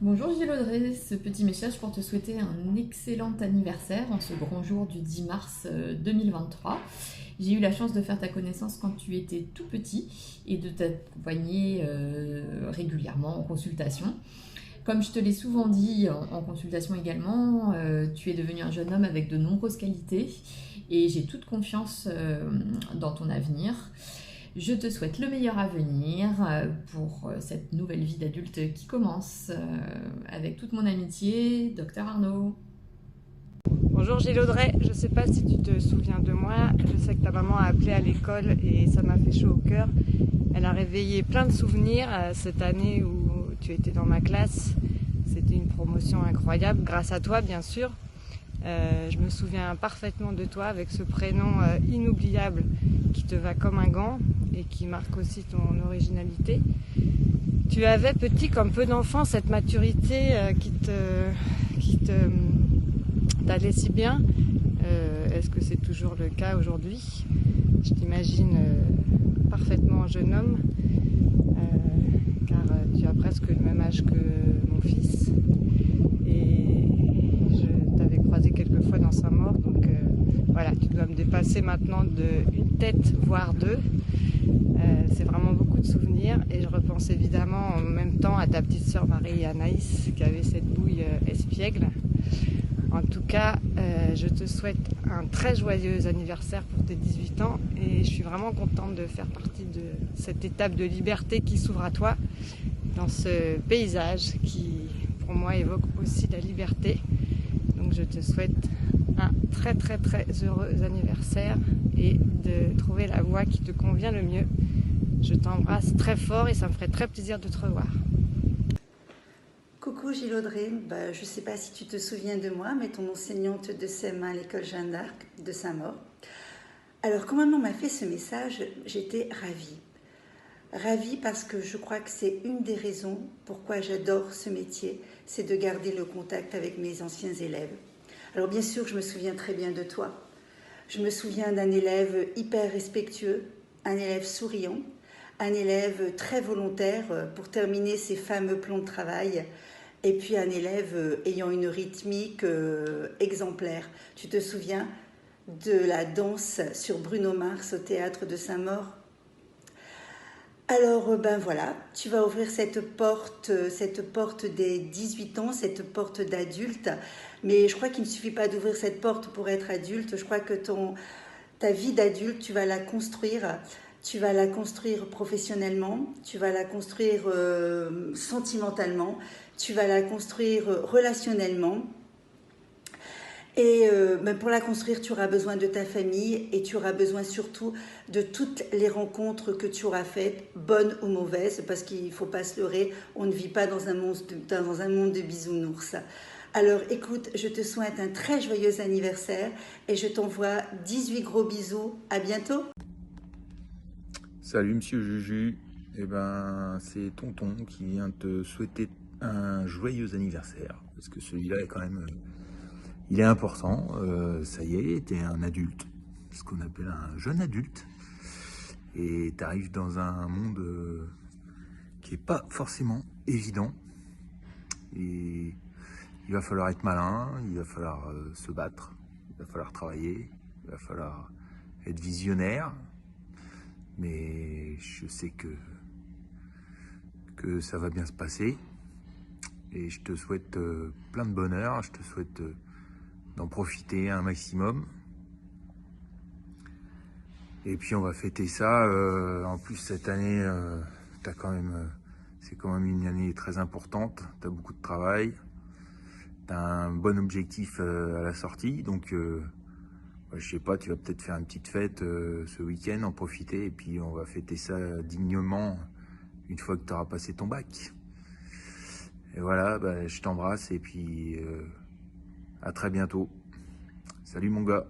Bonjour Gilles Audrey, ce petit message pour te souhaiter un excellent anniversaire en ce grand jour du 10 mars 2023. J'ai eu la chance de faire ta connaissance quand tu étais tout petit et de t'accompagner régulièrement en consultation. Comme je te l'ai souvent dit en consultation également, tu es devenu un jeune homme avec de nombreuses qualités et j'ai toute confiance dans ton avenir. Je te souhaite le meilleur à venir pour cette nouvelle vie d'adulte qui commence. Avec toute mon amitié, Docteur Arnaud. Bonjour Gilles Audrey, je ne sais pas si tu te souviens de moi, je sais que ta maman a appelé à l'école et ça m'a fait chaud au cœur. Elle a réveillé plein de souvenirs cette année où tu étais dans ma classe. C'était une promotion incroyable, grâce à toi bien sûr. Je me souviens parfaitement de toi avec ce prénom inoubliable qui te va comme un gant et qui marque aussi ton originalité. Tu avais petit comme peu d'enfants cette maturité qui t'allait si bien. Est-ce que c'est toujours le cas aujourd'hui? Je t'imagine parfaitement jeune homme, car tu as presque le même âge que mon fils. Et je t'avais croisé quelques fois dans Saint-Maur, donc voilà, tu dois me dépasser maintenant d'une tête, voire deux. C'est vraiment beaucoup de souvenirs et je repense évidemment en même temps à ta petite sœur Marie Anaïs qui avait cette bouille espiègle. En tout cas, je te souhaite un très joyeux anniversaire pour tes 18 ans et je suis vraiment contente de faire partie de cette étape de liberté qui s'ouvre à toi dans ce paysage qui, pour moi, évoque aussi la liberté. Donc je te souhaite un très très très heureux anniversaire et de trouver la voie qui te convient le mieux. Je t'embrasse très fort et ça me ferait très plaisir de te revoir. Coucou Gilles Audrey, je ne sais pas si tu te souviens de moi, mais ton enseignante de CM1 à l'école Jeanne d'Arc de Saint-Maur. Alors quand maman m'a fait ce message, j'étais ravie. Ravie parce que je crois que c'est une des raisons pourquoi j'adore ce métier, c'est de garder le contact avec mes anciens élèves. Alors bien sûr, je me souviens très bien de toi. Je me souviens d'un élève hyper respectueux, un élève souriant, un élève très volontaire pour terminer ses fameux plans de travail, et puis un élève ayant une rythmique exemplaire. Tu te souviens de la danse sur Bruno Mars au théâtre de Saint-Maur? Alors voilà, tu vas ouvrir cette porte des 18 ans, cette porte d'adulte. Mais je crois qu'il ne suffit pas d'ouvrir cette porte pour être adulte. Je crois que ta vie d'adulte, tu vas la construire. Tu vas la construire professionnellement, tu vas la construire sentimentalement, tu vas la construire relationnellement. Et pour la construire, tu auras besoin de ta famille et tu auras besoin surtout de toutes les rencontres que tu auras faites, bonnes ou mauvaises, parce qu'il ne faut pas se leurrer, on ne vit pas dans un monde de bisounours. Alors écoute, je te souhaite un très joyeux anniversaire et je t'envoie 18 gros bisous. À bientôt. Salut Monsieur Juju, c'est Tonton qui vient te souhaiter un joyeux anniversaire, parce que celui-là est quand même, il est important, ça y est, t'es un adulte, ce qu'on appelle un jeune adulte, et t'arrives dans un monde qui est pas forcément évident, et il va falloir être malin, il va falloir se battre, il va falloir travailler, il va falloir être visionnaire. Mais je sais que ça va bien se passer et je te souhaite plein de bonheur, je te souhaite d'en profiter un maximum. Et puis on va fêter ça, en plus cette année, c'est quand même une année très importante, tu as beaucoup de travail, tu as un bon objectif à la sortie, donc je sais pas, tu vas peut-être faire une petite fête ce week-end, en profiter, et puis on va fêter ça dignement une fois que tu auras passé ton bac. Et voilà, je t'embrasse et puis à très bientôt. Salut mon gars.